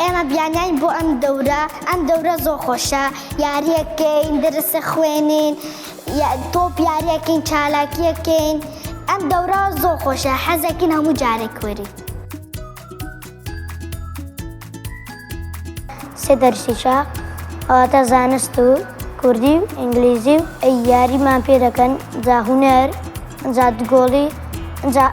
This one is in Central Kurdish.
ئێمە بیانیان بۆ ئەم دەورە زۆر خۆشە، یاریەکەین، دەرسە خوێنین، تۆپ یاریەکەین، چالاکیەکەین. ئەم دەورە زۆر خۆشە، حەزەکەین هەموو جارێک وەرین. سێ دەرسیشە ئەواتە زانست و کوردی و ئینگلیزی و یاریمان پێ دەکەن، جا هونەر، جا دگۆڵی، جا